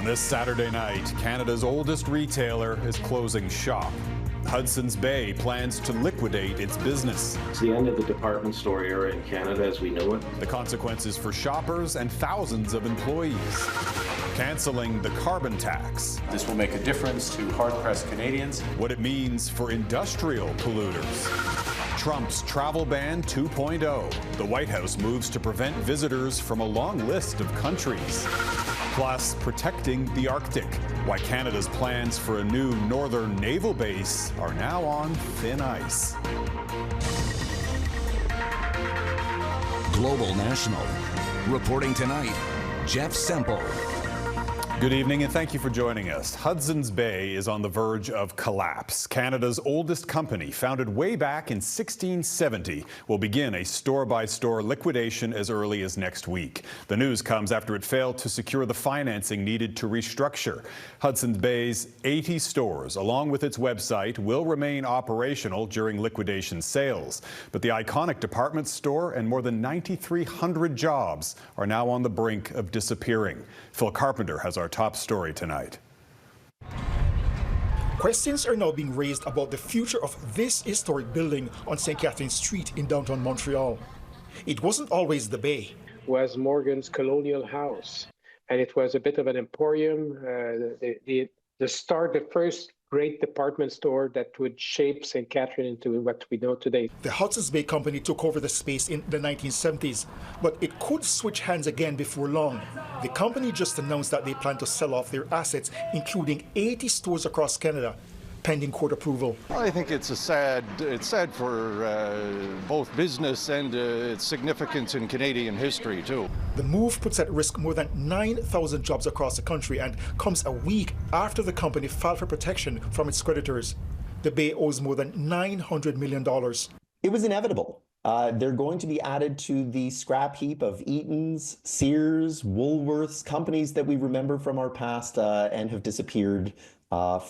On this Saturday night, Canada's oldest retailer is closing shop. Hudson's Bay plans to liquidate its business. It's the end of the department store era in Canada as we know it. The consequences for shoppers and thousands of employees. Cancelling the carbon tax. This will make a difference to hard-pressed Canadians. What it means for industrial polluters. Trump's travel ban 2.0. The White House moves to prevent visitors from a long list of countries. Plus, protecting the Arctic. Why Canada's plans for a new northern naval base are now on thin ice. Global National. Reporting tonight, Jeff Semple. Good evening and thank you for joining us. Hudson's Bay is on the verge of collapse. Canada's oldest company, founded way back in 1670, will begin a store-by-store liquidation as early as next week. The news comes after it failed to secure the financing needed to restructure. Hudson's Bay's 80 stores, along with its website, will remain operational during liquidation sales. But the iconic department store and more than 9,300 jobs are now on the brink of disappearing. Phil Carpenter has our top story tonight. Questions are now being raised about the future of this historic building on St. Catherine Street in downtown Montreal. It wasn't always the Bay. It was Morgan's colonial house, and it was a bit of an emporium, the first great department store that would shape St. Catherine into what we know today. The Hudson's Bay Company took over the space in the 1970s, but it could switch hands again before long. The company just announced that they plan to sell off their assets, including 80 stores across Canada, pending court approval. Well, I think it's sad for both business and its significance in Canadian history, too. The move puts at risk more than 9,000 jobs across the country and comes a week after the company filed for protection from its creditors. The Bay owes more than $900 million. It was inevitable. They're going to be added to the scrap heap of Eaton's, Sears, Woolworths, companies that we remember from our past and have disappeared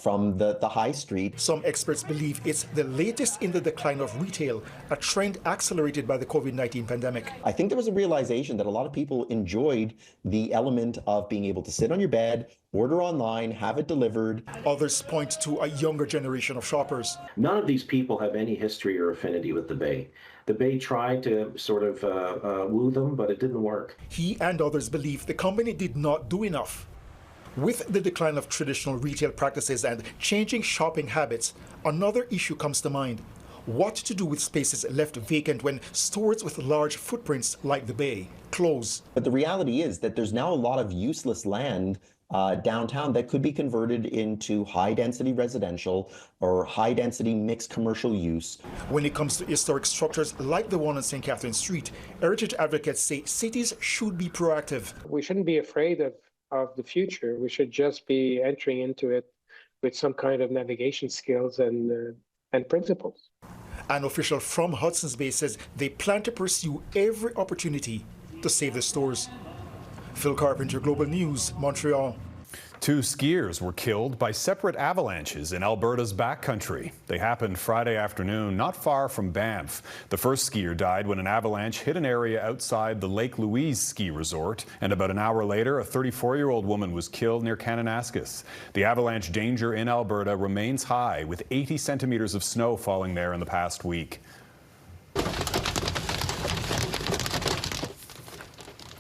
from the high street. Some experts believe it's the latest in the decline of retail, a trend accelerated by the COVID-19 pandemic. I think there was a realization that a lot of people enjoyed the element of being able to sit on your bed, order online, have it delivered. Others point to a younger generation of shoppers. None of these people have any history or affinity with the Bay. The Bay tried to sort of woo them, but it didn't work. He and others believe the company did not do enough. With the decline of traditional retail practices and changing shopping habits, another issue comes to mind. What to do with spaces left vacant when stores with large footprints like the Bay close? But the reality is that there's now a lot of useless land downtown that could be converted into high-density residential or high-density mixed commercial use. When it comes to historic structures like the one on St. Catherine Street, heritage advocates say cities should be proactive. We shouldn't be afraid of the future. We should just be entering into it with some kind of navigation skills and principles. An official from Hudson's Bay says they plan to pursue every opportunity to save the stores. Phil Carpenter, Global News, Montreal. 2 skiers were killed by separate avalanches in Alberta's backcountry. They happened Friday afternoon, not far from Banff. The first skier died when an avalanche hit an area outside the Lake Louise ski resort, and about an hour later, a 34-year-old woman was killed near Kananaskis. The avalanche danger in Alberta remains high, with 80 centimeters of snow falling there in the past week.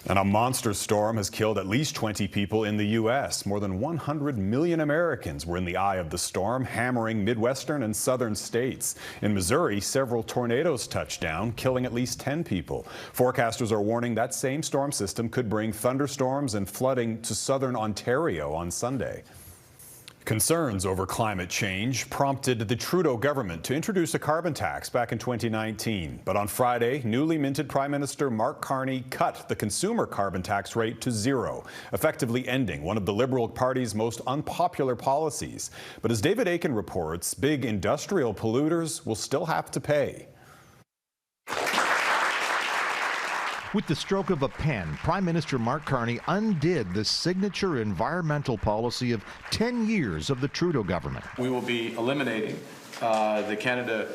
And a monster storm has killed at least 20 people in the U.S. More than 100 million Americans were in the eye of the storm, hammering Midwestern and southern states. In Missouri, several tornadoes touched down, killing at least 10 people. Forecasters are warning that same storm system could bring thunderstorms and flooding to southern Ontario on Sunday. Concerns over climate change prompted the Trudeau government to introduce a carbon tax back in 2019. But on Friday, newly minted Prime Minister Mark Carney cut the consumer carbon tax rate to 0, effectively ending one of the Liberal Party's most unpopular policies. But as David Akin reports, big industrial polluters will still have to pay. With the stroke of a pen, Prime Minister Mark Carney undid the signature environmental policy of 10 years of the Trudeau government. We will be eliminating the Canada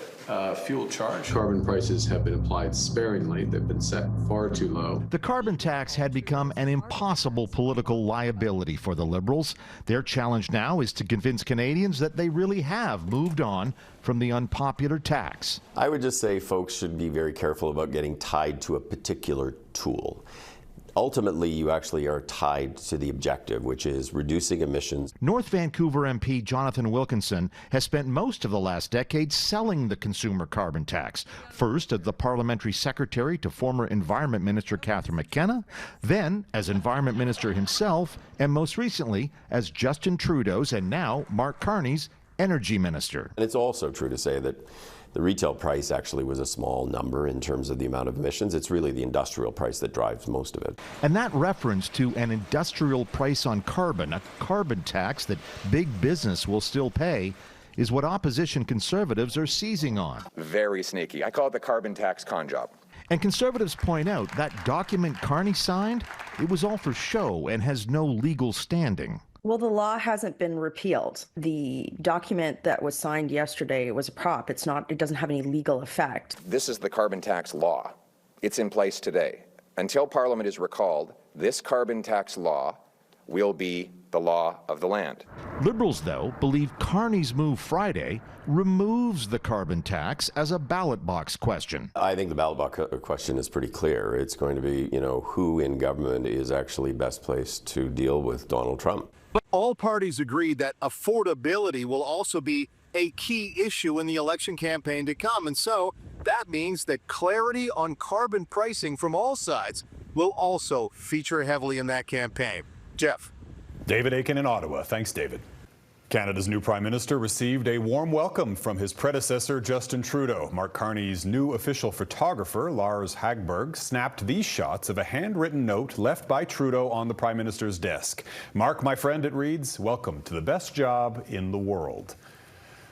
fuel charge. Carbon prices have been applied sparingly. They've been set far too low. The carbon tax had become an impossible political liability for the Liberals. Their challenge now is to convince Canadians that they really have moved on from the unpopular tax. I would just say folks should be very careful about getting tied to a particular tool. Ultimately, you actually are tied to the objective, which is reducing emissions. North Vancouver MP Jonathan Wilkinson has spent most of the last decade selling the consumer carbon tax, first as the parliamentary secretary to former Environment Minister Catherine McKenna, then as Environment Minister himself, and most recently as Justin Trudeau's and now Mark Carney's Energy Minister. And it's also true to say that the retail price actually was a small number in terms of the amount of emissions. It's really the industrial price that drives most of it. And that reference to an industrial price on carbon, a carbon tax that big business will still pay, is what opposition Conservatives are seizing on. Very sneaky. I call it the carbon tax con job. And Conservatives point out that document Carney signed, it was all for show and has no legal standing. Well, the law hasn't been repealed. The document that was signed yesterday was a prop. It doesn't have any legal effect. This is the carbon tax law. It's in place today. Until Parliament is recalled, this carbon tax law will be the law of the land. Liberals, though, believe Carney's move Friday removes the carbon tax as a ballot box question. I think the ballot box question is pretty clear. It's going to be, who in government is actually best placed to deal with Donald Trump. But all parties agreed that affordability will also be a key issue in the election campaign to come. And so that means that clarity on carbon pricing from all sides will also feature heavily in that campaign. Jeff. David Akin in Ottawa. Thanks, David. Canada's new Prime Minister received a warm welcome from his predecessor, Justin Trudeau. Mark Carney's new official photographer, Lars Hagberg, snapped these shots of a handwritten note left by Trudeau on the Prime Minister's desk. "Mark, my friend," it reads, "welcome to the best job in the world."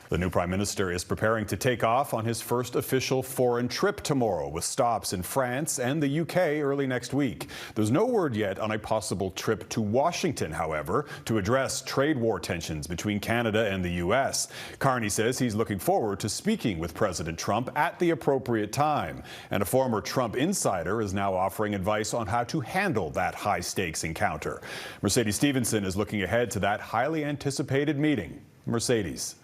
The new Prime Minister is preparing to take off on his first official foreign trip tomorrow, with stops in France and the UK early next week. There's no word yet on a possible trip to Washington, however, to address trade war tensions between Canada and the US. Carney says he's looking forward to speaking with President Trump at the appropriate time. And a former Trump insider is now offering advice on how to handle that high-stakes encounter. Mercedes Stevenson is looking ahead to that highly anticipated meeting. Mercedes.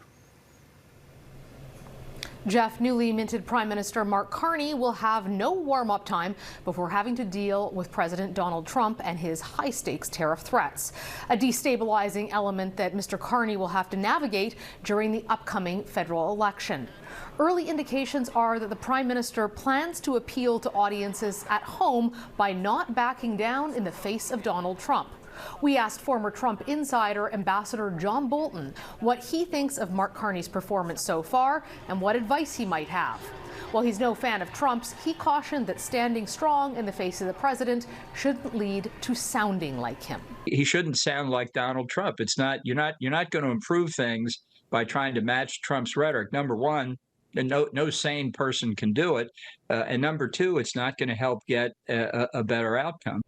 Jeff, newly minted Prime Minister Mark Carney will have no warm-up time before having to deal with President Donald Trump and his high-stakes tariff threats, a destabilizing element that Mr. Carney will have to navigate during the upcoming federal election. Early indications are that the Prime Minister plans to appeal to audiences at home by not backing down in the face of Donald Trump. We asked former Trump insider Ambassador John Bolton what he thinks of Mark Carney's performance so far and what advice he might have. While he's no fan of Trump's, he cautioned that standing strong in the face of the president shouldn't lead to sounding like him. He shouldn't sound like Donald Trump. You're not going to improve things by trying to match Trump's rhetoric. Number one, and no sane person can do it. And number two, it's not going to help get a better outcome.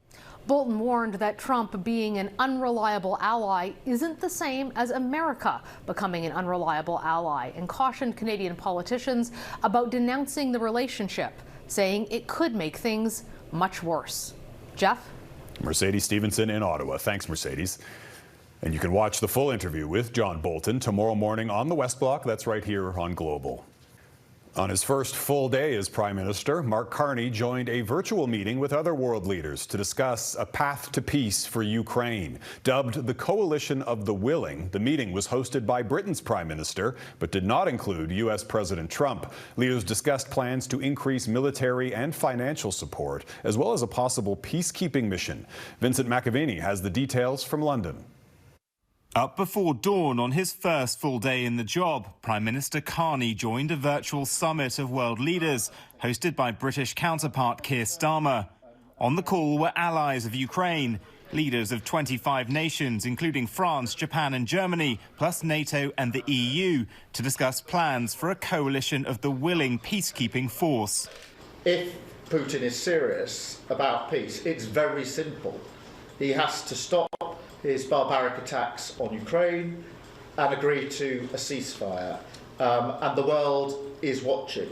Bolton warned that Trump being an unreliable ally isn't the same as America becoming an unreliable ally, and cautioned Canadian politicians about denouncing the relationship, saying it could make things much worse. Jeff? Mercedes Stevenson in Ottawa. Thanks, Mercedes. And you can watch the full interview with John Bolton tomorrow morning on the West Block. That's right here on Global. On his first full day as Prime Minister, Mark Carney joined a virtual meeting with other world leaders to discuss a path to peace for Ukraine. Dubbed the Coalition of the Willing, the meeting was hosted by Britain's Prime Minister, but did not include U.S. President Trump. Leaders discussed plans to increase military and financial support, as well as a possible peacekeeping mission. Vincent McAviney has the details from London. Up before dawn on his first full day in the job, Prime Minister Carney joined a virtual summit of world leaders, hosted by British counterpart Keir Starmer. On the call were allies of Ukraine, leaders of 25 nations, including France, Japan and Germany, plus NATO and the EU, to discuss plans for a coalition of the willing peacekeeping force. If Putin is serious about peace, it's very simple. He has to stop his barbaric attacks on Ukraine and agree to a ceasefire. And the world is watching.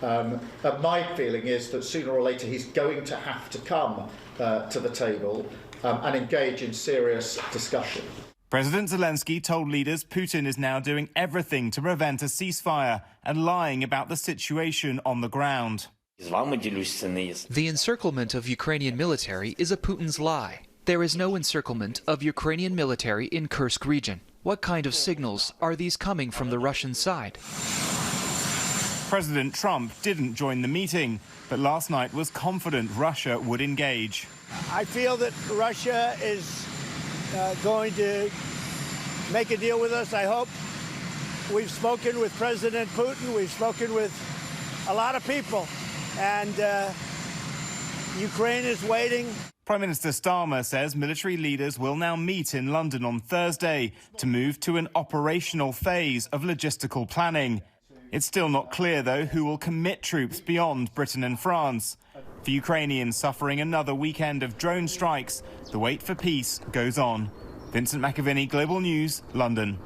And my feeling is that sooner or later he's going to have to come to the table and engage in serious discussion. President Zelensky told leaders Putin is now doing everything to prevent a ceasefire and lying about the situation on the ground. The encirclement of Ukrainian military is a Putin's lie. There is no encirclement of Ukrainian military in Kursk region. What kind of signals are these coming from the Russian side? President Trump didn't join the meeting, but last night was confident Russia would engage. I feel that Russia is going to make a deal with us, I hope. We've spoken with President Putin, we've spoken with a lot of people, and Ukraine is waiting. Prime Minister Starmer says military leaders will now meet in London on Thursday to move to an operational phase of logistical planning. It's still not clear, though, who will commit troops beyond Britain and France. For Ukrainians suffering another weekend of drone strikes, the wait for peace goes on. Vincent McAviney, Global News, London.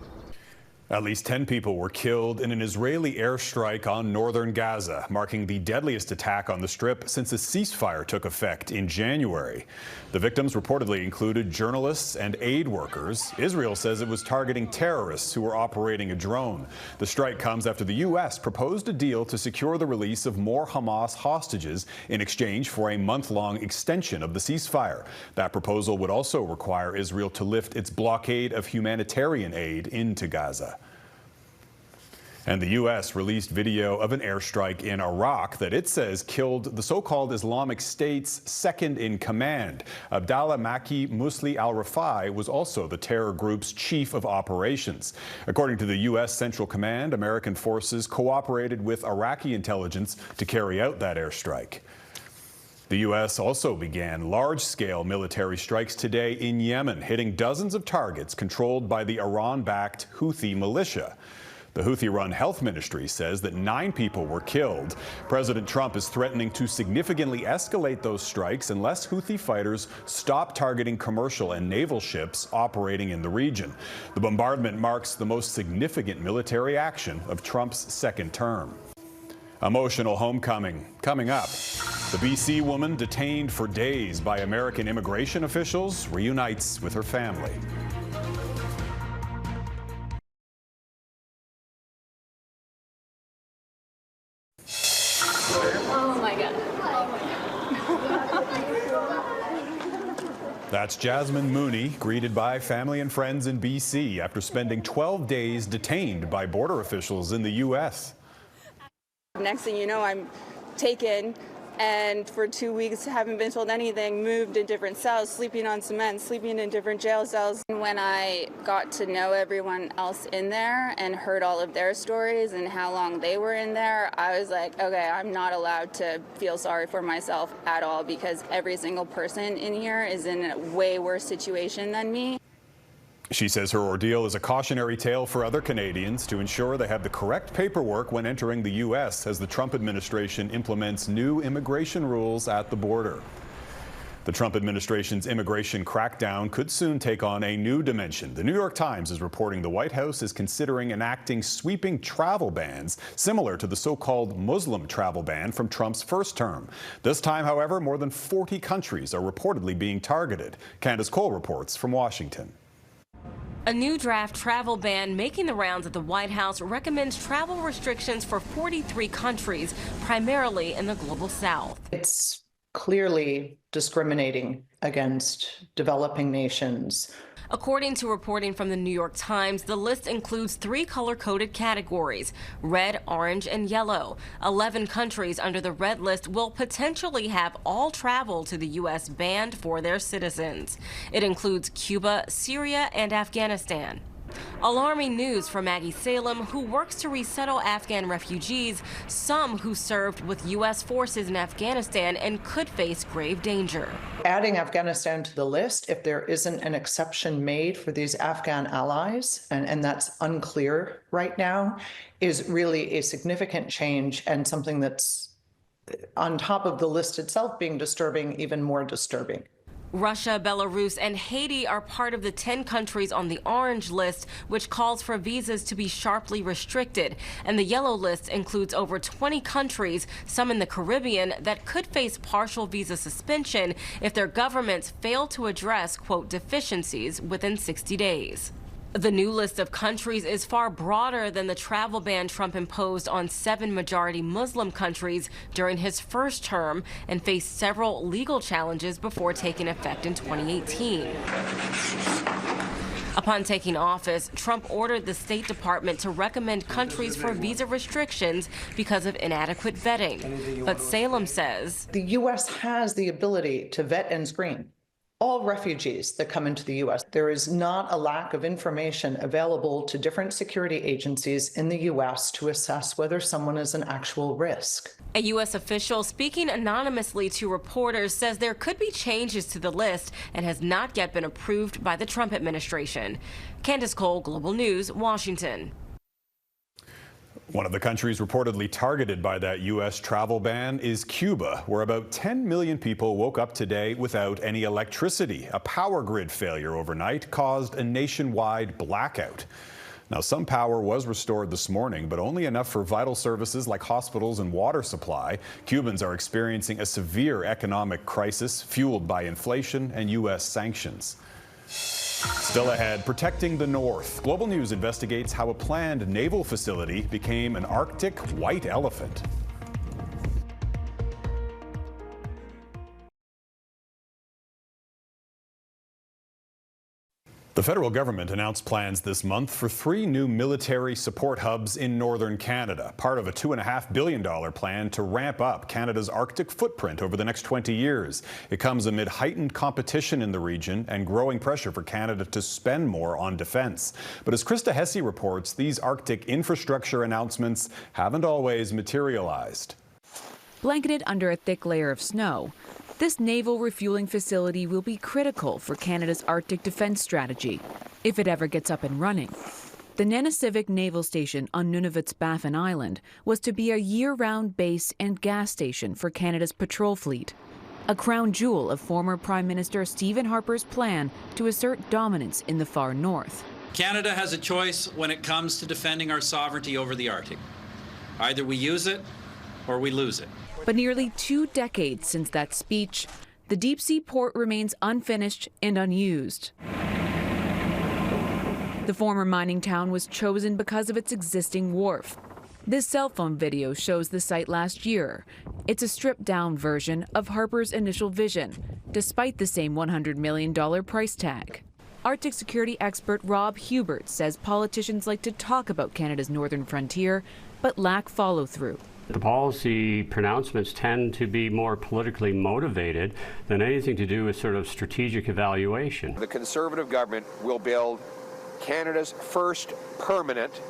At least 10 people were killed in an Israeli airstrike on northern Gaza, marking the deadliest attack on the Strip since a ceasefire took effect in January. The victims reportedly included journalists and aid workers. Israel says it was targeting terrorists who were operating a drone. The strike comes after the U.S. proposed a deal to secure the release of more Hamas hostages in exchange for a month-long extension of the ceasefire. That proposal would also require Israel to lift its blockade of humanitarian aid into Gaza. And the U.S. released video of an airstrike in Iraq that it says killed the so-called Islamic State's second-in-command. Abdallah Maki Musli al-Rafai was also the terror group's chief of operations. According to the U.S. Central Command, American forces cooperated with Iraqi intelligence to carry out that airstrike. The U.S. also began large-scale military strikes today in Yemen, hitting dozens of targets controlled by the Iran-backed Houthi militia. The Houthi-run health ministry says that 9 people were killed. President Trump is threatening to significantly escalate those strikes unless Houthi fighters stop targeting commercial and naval ships operating in the region. The bombardment marks the most significant military action of Trump's second term. Emotional homecoming coming up. The BC woman detained for days by American immigration officials reunites with her family. Oh my God. That's Jasmine Mooney, greeted by family and friends in BC after spending 12 days detained by border officials in the U.S. Next thing you know, I'm taken, and for 2 weeks haven't been told anything, moved in different cells, sleeping on cement, sleeping in different jail cells. When I got to know everyone else in there and heard all of their stories and how long they were in there, I was like, okay, I'm not allowed to feel sorry for myself at all, because every single person in here is in a way worse situation than me. She says her ordeal is a cautionary tale for other Canadians to ensure they have the correct paperwork when entering the U.S. as the Trump administration implements new immigration rules at the border. The Trump administration's immigration crackdown could soon take on a new dimension. The New York Times is reporting the White House is considering enacting sweeping travel bans similar to the so-called Muslim travel ban from Trump's first term. This time, however, more than 40 countries are reportedly being targeted. Candace Cole reports from Washington. A new draft travel ban making the rounds at the White House recommends travel restrictions for 43 countries, primarily in the global south. It's clearly discriminating against developing nations. According to reporting from the New York Times, the list includes 3 color-coded categories: red, orange, and yellow. 11 countries under the red list will potentially have all travel to the U.S. banned for their citizens. It includes Cuba, Syria, and Afghanistan. Alarming news for Maggie Salem, who works to resettle Afghan refugees, some who served with U.S. forces in Afghanistan and could face grave danger. Adding Afghanistan to the list, if there isn't an exception made for these Afghan allies, and that's unclear right now, is really a significant change and something that's on top of the list itself being disturbing, even more disturbing. Russia, Belarus, and Haiti are part of the 10 countries on the orange list, which calls for visas to be sharply restricted. And the yellow list includes over 20 countries, some in the Caribbean, that could face partial visa suspension if their governments fail to address, quote, deficiencies within 60 days. The new list of countries is far broader than the travel ban Trump imposed on 7 majority Muslim countries during his first term and faced several legal challenges before taking effect in 2018. Upon taking office, Trump ordered the State Department to recommend countries for visa restrictions because of inadequate vetting. But Salem says the U.S. has the ability to vet and screen all refugees that come into the U.S. There is not a lack of information available to different security agencies in the U.S. to assess whether someone is an actual risk. A U.S. official speaking anonymously to reporters says there could be changes to the list and has not yet been approved by the Trump administration. Candace Cole, Global News, Washington. One of the countries reportedly targeted by that U.S. travel ban is Cuba, where about 10 million people woke up today without any electricity. A power grid failure overnight caused a nationwide blackout. Now, some power was restored this morning, but only enough for vital services like hospitals and water supply. Cubans are experiencing a severe economic crisis fueled by inflation and U.S. sanctions. Still ahead, protecting the North. Global News investigates how a planned naval facility became an Arctic white elephant. The federal government announced plans this month for 3 new military support hubs in northern Canada, part of a $2.5 billion plan to ramp up Canada's Arctic footprint over the next 20 years. It comes amid heightened competition in the region and growing pressure for Canada to spend more on defense. But as Krista Hesse reports, these Arctic infrastructure announcements haven't always materialized. Blanketed under a thick layer of snow, this naval refueling facility will be critical for Canada's Arctic defense strategy, if it ever gets up and running. The Nanisivik Naval Station on Nunavut's Baffin Island was to be a year-round base and gas station for Canada's patrol fleet, a crown jewel of former Prime Minister Stephen Harper's plan to assert dominance in the far north. Canada has a choice when it comes to defending our sovereignty over the Arctic. Either we use it or we lose it. But nearly 2 decades since that speech, the deep-sea port remains unfinished and unused. The former mining town was chosen because of its existing wharf. This cell phone video shows the site last year. It's a stripped-down version of Harper's initial vision, despite the same $100 million price tag. Arctic security expert Rob Hubert says politicians like to talk about Canada's northern frontier, but lack follow-through. The policy pronouncements tend to be more politically motivated than anything to do with sort of strategic evaluation. The Conservative government will build Canada's first permanent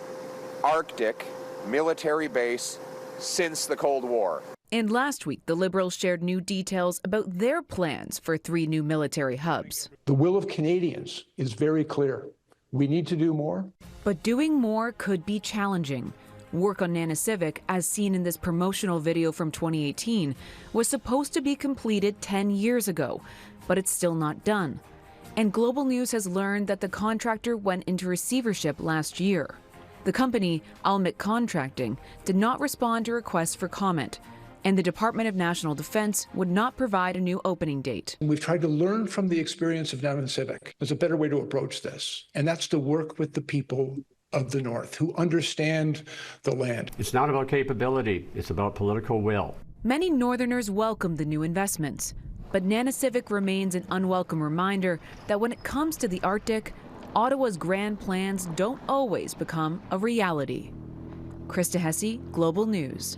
Arctic military base since the Cold War. And last week, the Liberals shared new details about their plans for 3 new military hubs. The will of Canadians is very clear. We need to do more. But doing more could be challenging. Work on Nanisivik, as seen in this promotional video from 2018, was supposed to be completed 10 years ago, but it's still not done. And Global News has learned that the contractor went into receivership last year. The company, Almec Contracting, did not respond to requests for comment, and the Department of National Defense would not provide a new opening date. We've tried to learn from the experience of Nanisivik. There's a better way to approach this, and that's to work with the people of the North who understand the land. It's not about capability, it's about political will. Many Northerners welcome the new investments, but Nanisivik remains an unwelcome reminder that when it comes to the Arctic, Ottawa's grand plans don't always become a reality. Krista Hesse, Global News.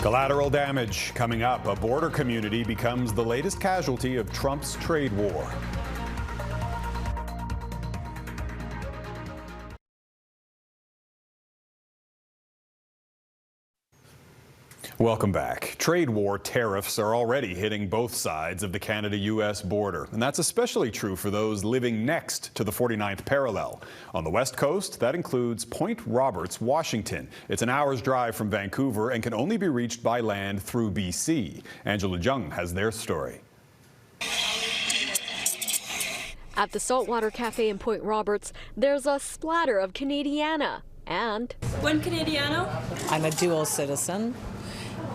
Collateral damage coming up. A border community becomes the latest casualty of Trump's trade war. Welcome back. Trade war tariffs are already hitting both sides of the Canada-U.S. border, and that's especially true for those living next to the 49th parallel. On the West Coast, that includes Point Roberts, Washington. It's an hour's drive from Vancouver and can only be reached by land through BC. Angela Jung has their story. At the Saltwater Cafe in Point Roberts, there's a splatter of Canadiana and... Buen Canadiano? I'm a dual citizen,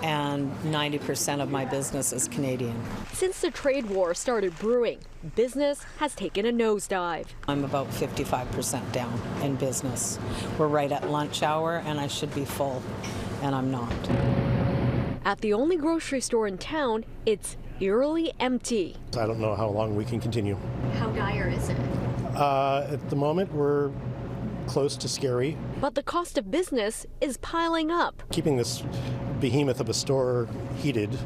and 90% of my business is Canadian. Since the trade war started brewing, business has taken a nosedive. I'm about 55% down in business. We're right at lunch hour, and I should be full, and I'm not. At the only grocery store in town, it's eerily empty. I don't know how long we can continue. How dire is it? At the moment, we're close to scary. But the cost of business is piling up. Keeping this behemoth of a store heated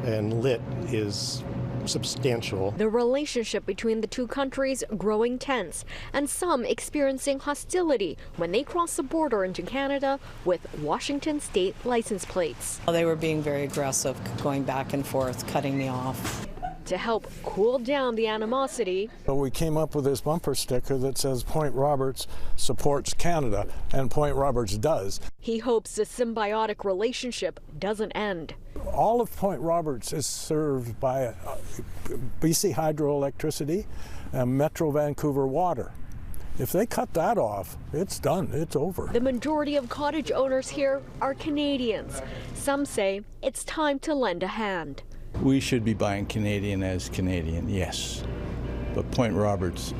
and lit is substantial. The relationship between the two countries growing tense, and some experiencing hostility when they cross the border into Canada with Washington state license plates. They were being very aggressive, going back and forth, cutting me off. To help cool down the animosity, we came up with this bumper sticker that says Point Roberts supports Canada, and Point Roberts does. He hopes the symbiotic relationship doesn't end. All of Point Roberts is served by BC Hydroelectricity and Metro Vancouver Water. If they cut that off, it's done, it's over. The majority of cottage owners here are Canadians. Some say it's time to lend a hand. We should be buying Canadian as Canadian, yes. But Point Roberts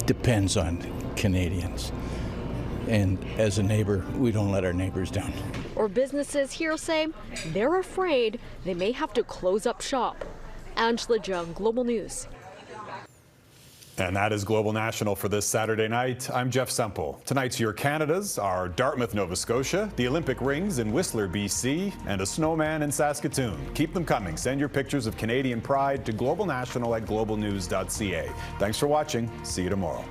depends on Canadians. And as a neighbor, we don't let our neighbors down. Or businesses here say they're afraid they may have to close up shop. Angela Jung, Global News. And that is Global National for this Saturday night. I'm Jeff Semple. Tonight's Your Canadas are Dartmouth, Nova Scotia, the Olympic Rings in Whistler, BC, and a snowman in Saskatoon. Keep them coming. Send your pictures of Canadian pride to globalnational@globalnews.ca. Thanks for watching. See you tomorrow.